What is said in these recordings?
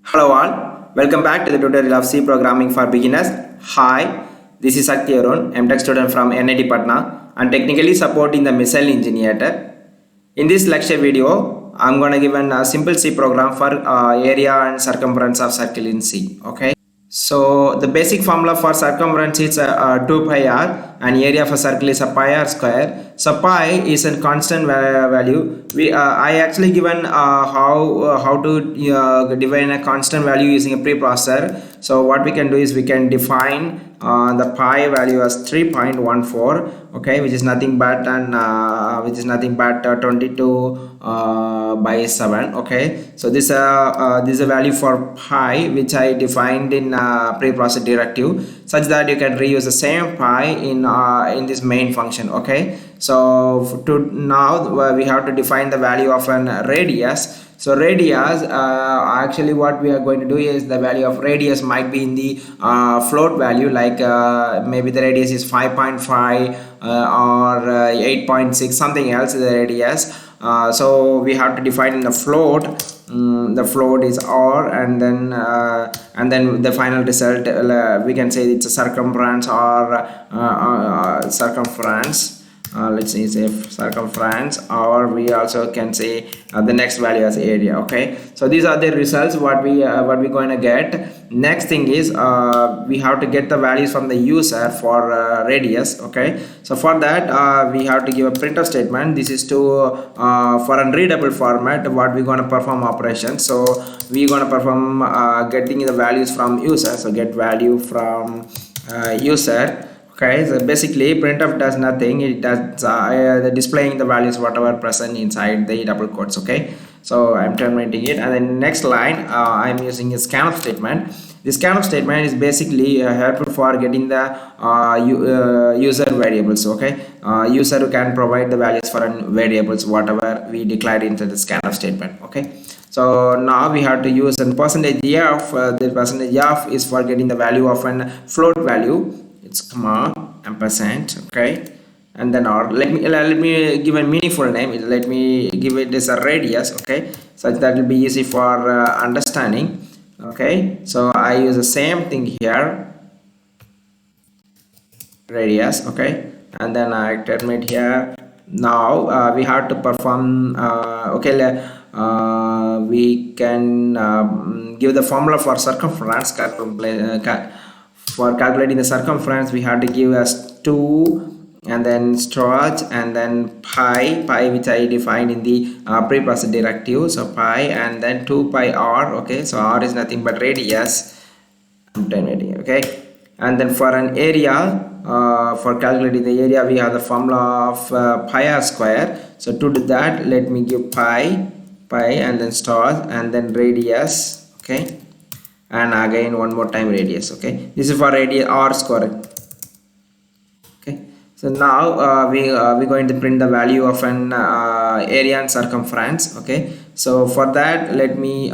Hello all, welcome back to the tutorial of C programming for beginners. Hi, this is Sakti Arun, MTech student from NIT Patna and technically supporting the missile engineer. In this lecture video, I'm gonna give a simple C program for area and circumference of circle in C. Okay. So the basic formula for circumference is 2 pi r and area for circle is a pi r square. So pi is a constant value. I actually given how to define a constant value using a preprocessor. So what we can do is we can define the pi value as 3.14, okay, which is nothing but 22 by 7. Okay, so this is a value for pi which I defined in preprocessor directive, such that you can reuse the same pi in this main function. Okay, so to now we have to define the value of an radius. So radius, actually what we are going to do is the value of radius might be in the float value, like maybe the radius is 5.5 or 8.6, something else is the radius. So we have to define in the float. The float is r, and then the final result, we can say it's a circumference or circumference. Let's say circumference, or we also can say the next value as area. Okay, so these are the results what we're going to get. Next thing is we have to get the values from the user for radius. Okay, so for that we have to give a printf statement. This is to for unreadable format what we're going to perform operation. So we're going to perform getting the values from user. So get value from user. Okay, so basically printf does nothing. It does the displaying the values whatever present inside the double quotes. Okay, so I'm terminating it, and then next line I'm using a scanf statement. This scanf statement is basically helpful for getting the user variables. Okay, user can provide the values for variables whatever we declared into the scanf statement. Okay, so now we have to use a percentage f. The percentage f is for getting the value of an float value. It's comma ampersand. Okay, and then or let me give a meaningful name. Let me give it as a radius. Okay, such that will be easy for understanding. Okay, so I use the same thing here, radius. Okay, and then I terminate here. Now we have to perform we can give the formula for circumference. For calculating the circumference, we have to give us 2 and then stretch and then pi which I defined in the preprocessor directive. So pi and then 2 pi r. Okay, so r is nothing but radius. I'm terminating. Okay, and then for an area, for calculating the area, we have the formula of pi r square. So to do that, let me give pi and then stars and then radius. Okay, and again one more time radius. Okay, this is for radius r square. Okay, so now we're going to print the value of an area and circumference. Okay, so for that let me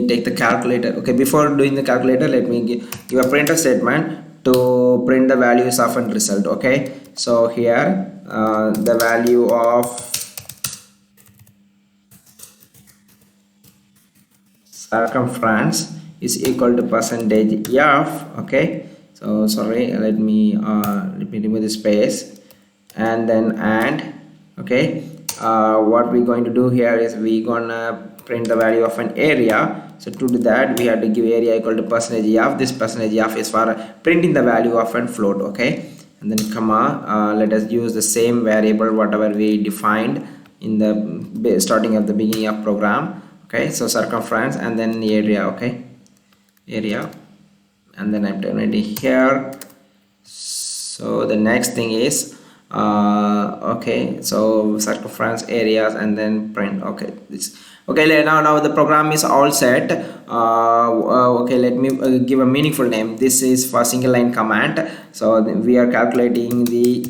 take the calculator. Okay, before doing the calculator, let me give a printf statement to print the values of a result. Okay, so here the value of circumference is equal to percentage f. Okay, so sorry, let me remove the space and then okay, what we're going to do here is we're gonna print the value of an area. So to do that, we have to give area equal to percentage f. This percentage f is for printing the value of a float. Okay, and then comma, let us use the same variable whatever we defined in the starting at the beginning of program. Okay, so circumference and then the area. Okay, area, and then I'm terminating here. So the next thing is okay, so circumference, areas, and then print. Okay, this. Okay, now the program is all set. Okay, let me give a meaningful name. This is for single line command. So we are calculating the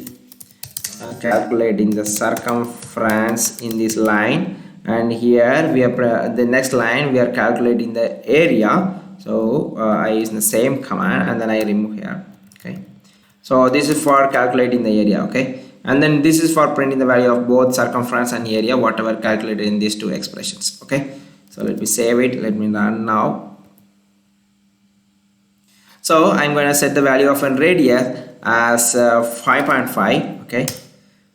circumference in this line, and here we are the next line we are calculating the area. So I use the same command and then I remove here. Okay, so this is for calculating the area. Okay, and then this is for printing the value of both circumference and area whatever calculated in these two expressions. Okay, so So let me save it, let me run now. So I'm going to set the value of a radius as 5.5. okay,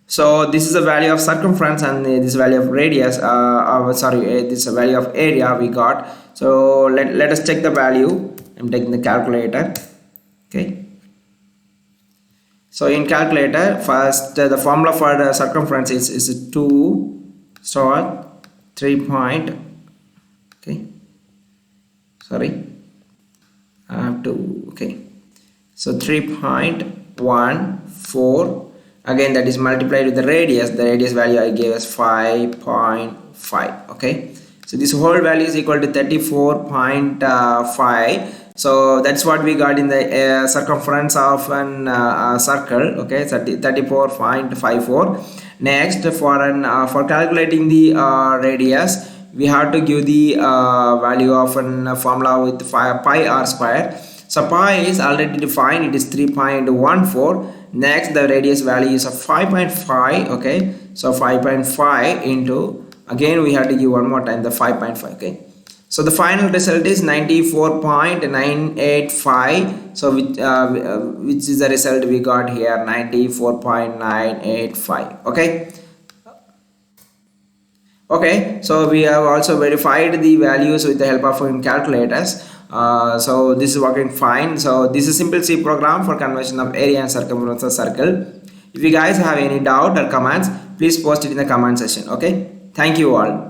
so this is the value of circumference, and this value of radius this value of area we got. So let us check the value. I'm taking the calculator. Okay, so in calculator, first the formula for the circumference is 2 star 3 point, okay, sorry, I have to, okay, so 3.14, again that is multiplied with the radius value I gave as 5.5. okay, so this whole value is equal to 34.5. so that's what we got in the circumference of an circle. okay, 34.54. next, for calculating the radius, we have to give the value of a formula with pi r square. So pi is already defined, it is 3.14. next, the radius value is of 5.5. okay, so 5.5 into, again we have to give one more time the 5.5. okay, so the final result is 94.985. so which is the result we got here, 94.985. okay. Okay, so we have also verified the values with the help of calculators. So this is working fine. So this is simple C program for conversion of area and circumference of circle. If you guys have any doubt or comments, please post it in the comment section. Okay, thank you all.